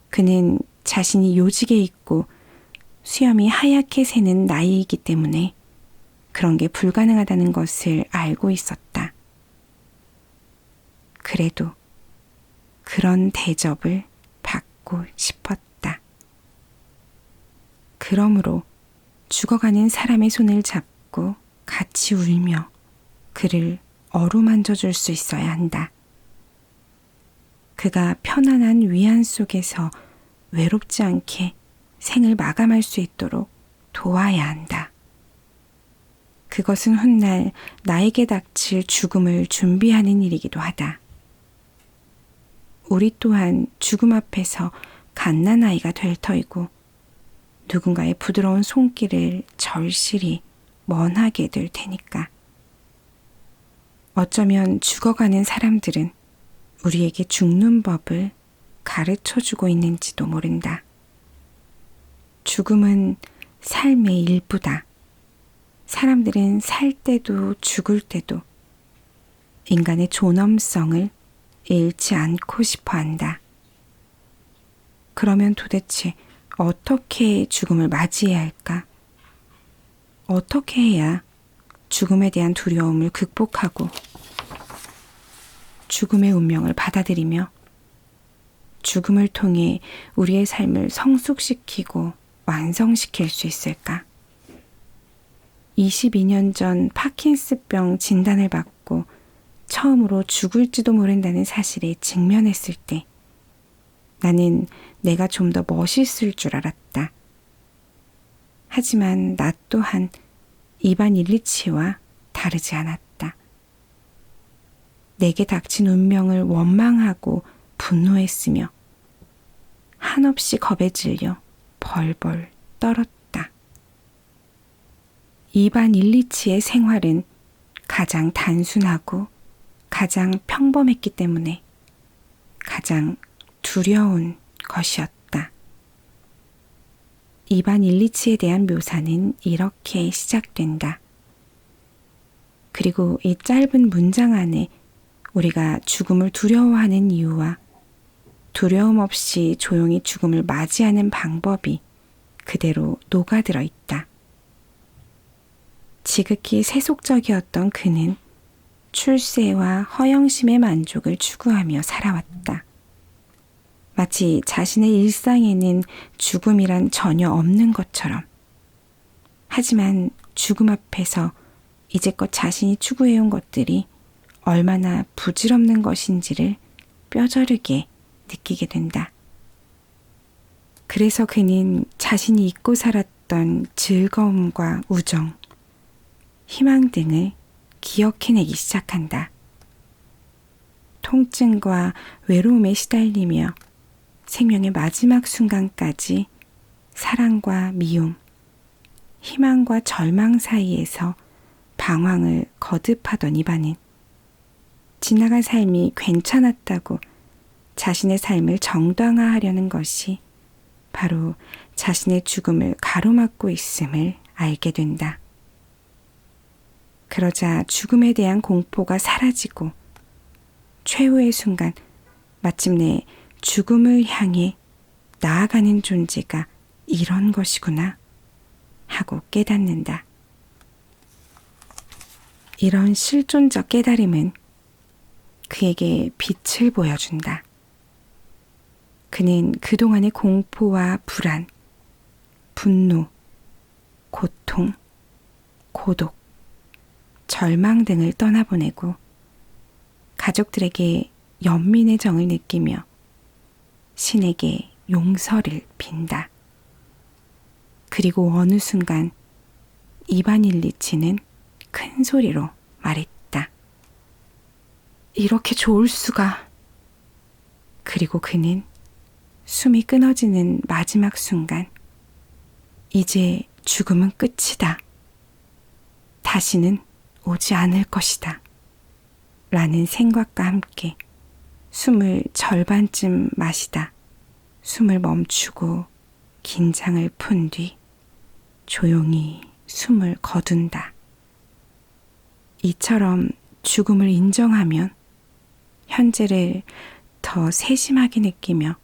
그는 자신이 요직에 있고 수염이 하얗게 새는 나이이기 때문에 그런 게 불가능하다는 것을 알고 있었다. 그래도 그런 대접을 받고 싶었다. 그러므로 죽어가는 사람의 손을 잡고 같이 울며 그를 어루만져 줄 수 있어야 한다. 그가 편안한 위안 속에서 외롭지 않게 생을 마감할 수 있도록 도와야 한다. 그것은 훗날 나에게 닥칠 죽음을 준비하는 일이기도 하다. 우리 또한 죽음 앞에서 갓난아이가 될 터이고 누군가의 부드러운 손길을 절실히 원하게 될 테니까. 어쩌면 죽어가는 사람들은 우리에게 죽는 법을 가르쳐주고 있는지도 모른다. 죽음은 삶의 일부다. 사람들은 살 때도 죽을 때도 인간의 존엄성을 잃지 않고 싶어 한다. 그러면 도대체 어떻게 죽음을 맞이해야 할까? 어떻게 해야 죽음에 대한 두려움을 극복하고 죽음의 운명을 받아들이며 죽음을 통해 우리의 삶을 성숙시키고 완성시킬 수 있을까? 22년 전 파킨스병 진단을 받고 처음으로 죽을지도 모른다는 사실에 직면했을 때 나는 내가 좀 더 멋있을 줄 알았다. 하지만 나 또한 이반 일리치와 다르지 않았다. 내게 닥친 운명을 원망하고 분노했으며 한없이 겁에 질려 벌벌 떨었다. 이반 일리치의 생활은 가장 단순하고 가장 평범했기 때문에 가장 두려운 것이었다. 이반 일리치에 대한 묘사는 이렇게 시작된다. 그리고 이 짧은 문장 안에 우리가 죽음을 두려워하는 이유와 두려움 없이 조용히 죽음을 맞이하는 방법이 그대로 녹아들어 있다. 지극히 세속적이었던 그는 출세와 허영심의 만족을 추구하며 살아왔다. 마치 자신의 일상에는 죽음이란 전혀 없는 것처럼. 하지만 죽음 앞에서 이제껏 자신이 추구해온 것들이 얼마나 부질없는 것인지를 뼈저리게 느끼게 된다. 그래서 그는 자신이 잊고 살았던 즐거움과 우정, 희망 등을 기억해내기 시작한다. 통증과 외로움에 시달리며 생명의 마지막 순간까지 사랑과 미움, 희망과 절망 사이에서 방황을 거듭하던 이반은 지나간 삶이 괜찮았다고 자신의 삶을 정당화하려는 것이 바로 자신의 죽음을 가로막고 있음을 알게 된다. 그러자 죽음에 대한 공포가 사라지고 최후의 순간 마침내 죽음을 향해 나아가는 존재가 이런 것이구나 하고 깨닫는다. 이런 실존적 깨달음은 그에게 빛을 보여준다. 그는 그동안의 공포와 불안, 분노, 고통, 고독, 절망 등을 떠나보내고 가족들에게 연민의 정을 느끼며 신에게 용서를 빈다. 그리고 어느 순간 이반 일리치는 큰 소리로 말했다. 이렇게 좋을 수가. 그리고 그는 숨이 끊어지는 마지막 순간 이제 죽음은 끝이다. 다시는 오지 않을 것이다. 라는 생각과 함께 숨을 절반쯤 마시다 숨을 멈추고 긴장을 푼 뒤 조용히 숨을 거둔다. 이처럼 죽음을 인정하면 현재를 더 세심하게 느끼며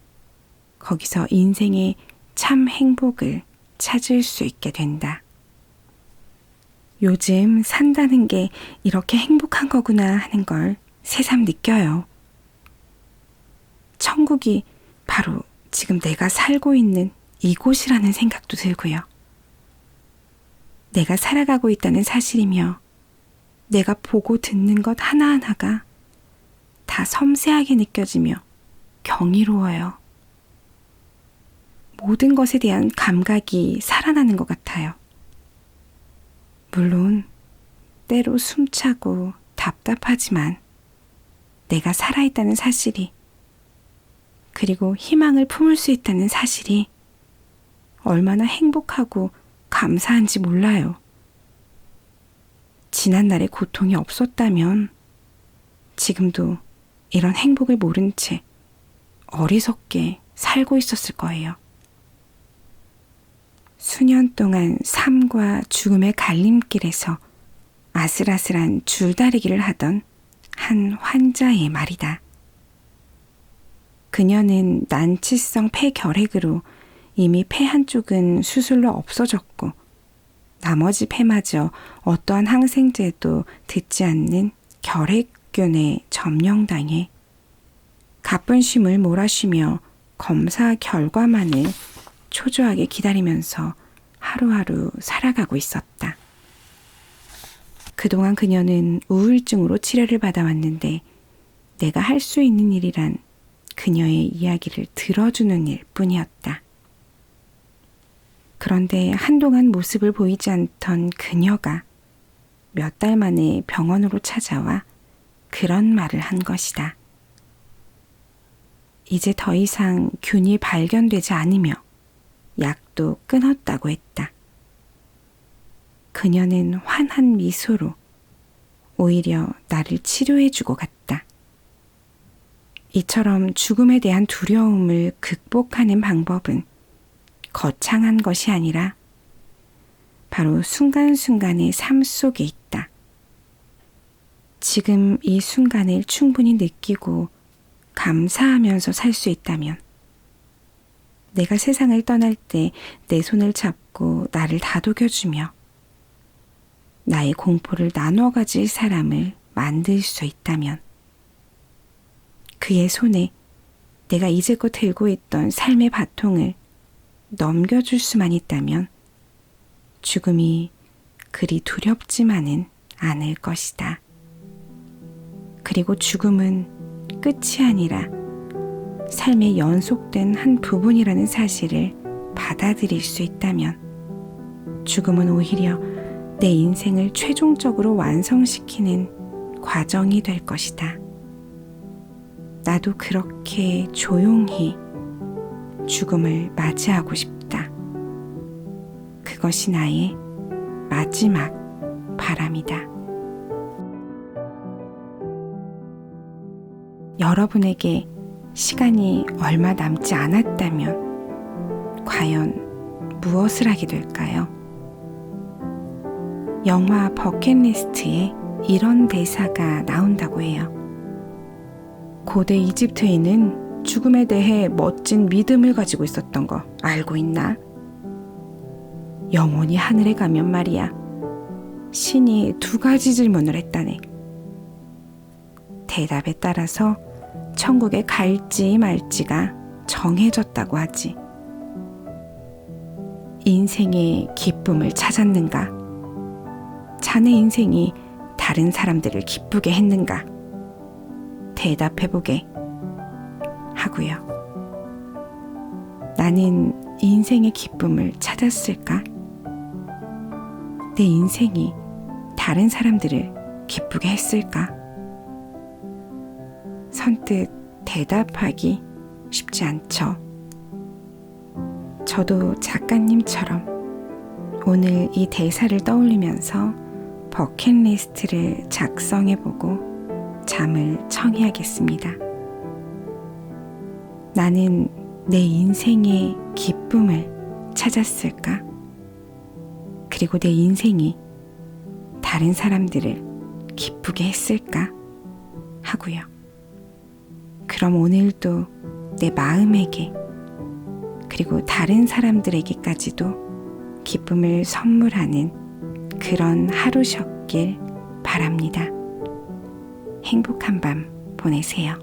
거기서 인생의 참 행복을 찾을 수 있게 된다. 요즘 산다는 게 이렇게 행복한 거구나 하는 걸 새삼 느껴요. 천국이 바로 지금 내가 살고 있는 이곳이라는 생각도 들고요. 내가 살아가고 있다는 사실이며 내가 보고 듣는 것 하나하나가 다 섬세하게 느껴지며 경이로워요. 모든 것에 대한 감각이 살아나는 것 같아요. 물론 때로 숨차고 답답하지만 내가 살아있다는 사실이, 그리고 희망을 품을 수 있다는 사실이 얼마나 행복하고 감사한지 몰라요. 지난날의 고통이 없었다면 지금도 이런 행복을 모른 채 어리석게 살고 있었을 거예요. 수년 동안 삶과 죽음의 갈림길에서 아슬아슬한 줄다리기를 하던 한 환자의 말이다. 그녀는 난치성 폐결핵으로 이미 폐 한쪽은 수술로 없어졌고 나머지 폐마저 어떠한 항생제도 듣지 않는 결핵균에 점령당해 가쁜 쉼을 몰아쉬며 검사 결과만을 초조하게 기다리면서 하루하루 살아가고 있었다. 그동안 그녀는 우울증으로 치료를 받아왔는데 내가 할 수 있는 일이란 그녀의 이야기를 들어주는 일 뿐이었다. 그런데 한동안 모습을 보이지 않던 그녀가 몇 달 만에 병원으로 찾아와 그런 말을 한 것이다. 이제 더 이상 균이 발견되지 않으며 약도 끊었다고 했다. 그녀는 환한 미소로 오히려 나를 치료해주고 갔다. 이처럼 죽음에 대한 두려움을 극복하는 방법은 거창한 것이 아니라 바로 순간순간의 삶 속에 있다. 지금 이 순간을 충분히 느끼고 감사하면서 살 수 있다면 내가 세상을 떠날 때 내 손을 잡고 나를 다독여주며 나의 공포를 나눠 가질 사람을 만들 수 있다면 그의 손에 내가 이제껏 들고 있던 삶의 바통을 넘겨줄 수만 있다면 죽음이 그리 두렵지만은 않을 것이다. 그리고 죽음은 끝이 아니라 삶의 연속된 한 부분이라는 사실을 받아들일 수 있다면 죽음은 오히려 내 인생을 최종적으로 완성시키는 과정이 될 것이다. 나도 그렇게 조용히 죽음을 맞이하고 싶다. 그것이 나의 마지막 바람이다. 여러분에게 시간이 얼마 남지 않았다면 과연 무엇을 하게 될까요? 영화 버킷리스트에 이런 대사가 나온다고 해요. 고대 이집트인은 죽음에 대해 멋진 믿음을 가지고 있었던 거 알고 있나? 영혼이 하늘에 가면 말이야. 신이 2가지 질문을 했다네. 대답에 따라서 천국에 갈지 말지가 정해졌다고 하지. 인생의 기쁨을 찾았는가? 자네 인생이 다른 사람들을 기쁘게 했는가? 대답해보게 하고요. 나는 인생의 기쁨을 찾았을까? 내 인생이 다른 사람들을 기쁘게 했을까? 선뜻 대답하기 쉽지 않죠. 저도 작가님처럼 오늘 이 대사를 떠올리면서 버킷리스트를 작성해보고 잠을 청해야겠습니다. 나는 내 인생의 기쁨을 찾았을까? 그리고 내 인생이 다른 사람들을 기쁘게 했을까? 하고요. 그럼 오늘도 내 마음에게 그리고 다른 사람들에게까지도 기쁨을 선물하는 그런 하루셨길 바랍니다. 행복한 밤 보내세요.